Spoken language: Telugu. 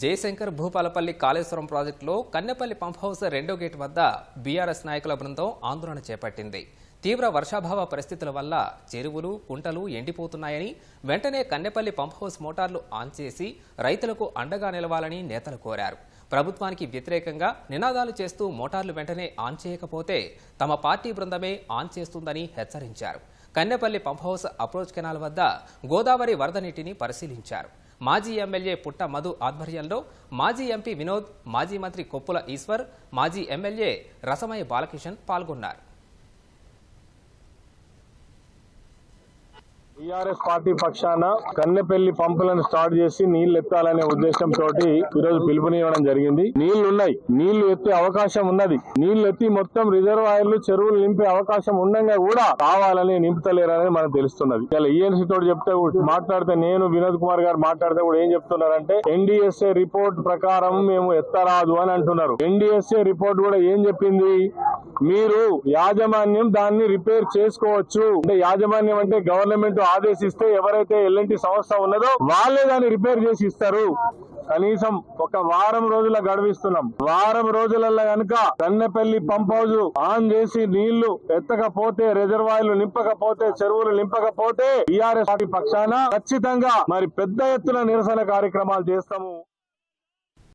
జయశంకర్ భూపాలపల్లి కాళేశ్వరం ప్రాజెక్టులో కన్నెపల్లి పంప్ హౌస్ రెండో గేట్ వద్ద బీఆర్ఎస్ నాయకుల బృందం ఆందోళన చేపట్టింది. తీవ్ర వర్షాభావ పరిస్థితుల వల్ల చెరువులు, కుంటలు ఎండిపోతున్నాయని, వెంటనే కన్నెపల్లి పంప్ హౌస్ మోటార్లు ఆన్ చేసి రైతులకు అండగా నిలవాలని నేతలు కోరారు. ప్రభుత్వానికి వ్యతిరేకంగా నినాదాలు చేస్తూ మోటార్లు వెంటనే ఆన్ చేయకపోతే తమ పార్టీ బృందమే ఆన్ చేస్తుందని హెచ్చరించారు. Kannepalli pump house approach canal వద్ద గోదావరి వరద నీటిని పరిశీలించారు. మాజీ ఎమ్మెల్యే పుట్ట మధు ఆధ్వర్యంలో మాజీ ఎంపీ వినోద్, మాజీ మంత్రి కొప్పుల ఈశ్వర్, మాజీ ఎమ్మెల్యే రసమయ్య బాలకిషన్ పాల్గొన్నారు. టీఆర్ఎస్ పార్టీ పక్షాన కన్నెపల్లి పంపులను స్టార్ట్ చేసి నీళ్లు ఎత్తాలనే ఉద్దేశంతో ఈరోజు పిలుపునివ్వడం జరిగింది. నీళ్లున్నాయి, నీళ్లు ఎత్తే అవకాశం ఉన్నది. నీళ్లు ఎత్తి మొత్తం రిజర్వాయర్లు, చెరువులు నింపే అవకాశం ఉండగా కూడా కావాలని నింపుతలేరనేది మనకు తెలుస్తున్నది. ఇలా ఈఎన్సీ తోటి చెప్తే మాట్లాడితే, నేను వినోద్ కుమార్ గారు మాట్లాడితే కూడా ఏం చెప్తున్నారంటే, ఎన్డీఎస్ఏ రిపోర్ట్ ప్రకారం మేము ఎత్తరాదు అని అంటున్నారు. ఎన్డీఎస్ఏ రిపోర్ట్ కూడా ఏం చెప్పింది, మీరు యాజమాన్యం దాన్ని రిపేర్ చేసుకోవచ్చు అంటే, యాజమాన్యం అంటే గవర్నమెంట్ ఆదేశిస్తే ఎవరైతే ఎల్ఎన్టీ సంస్థ ఉన్నదో వాళ్ళే దాన్ని రిపేర్ చేసి ఇస్తారు. కనీసం ఒక వారం రోజుల గడువిస్తున్నాం. వారం రోజులలో కనుక కన్నెపల్లి పంప్ హౌస్ ఆన్ చేసి నీళ్లు ఎత్తకపోతే, రిజర్వాయర్లు నింపకపోతే, చెరువులు నింపకపోతే టీఆర్ఎస్ పార్టీ పక్షాన ఖచ్చితంగా మరి పెద్ద ఎత్తున నిరసన కార్యక్రమాలు చేస్తాము.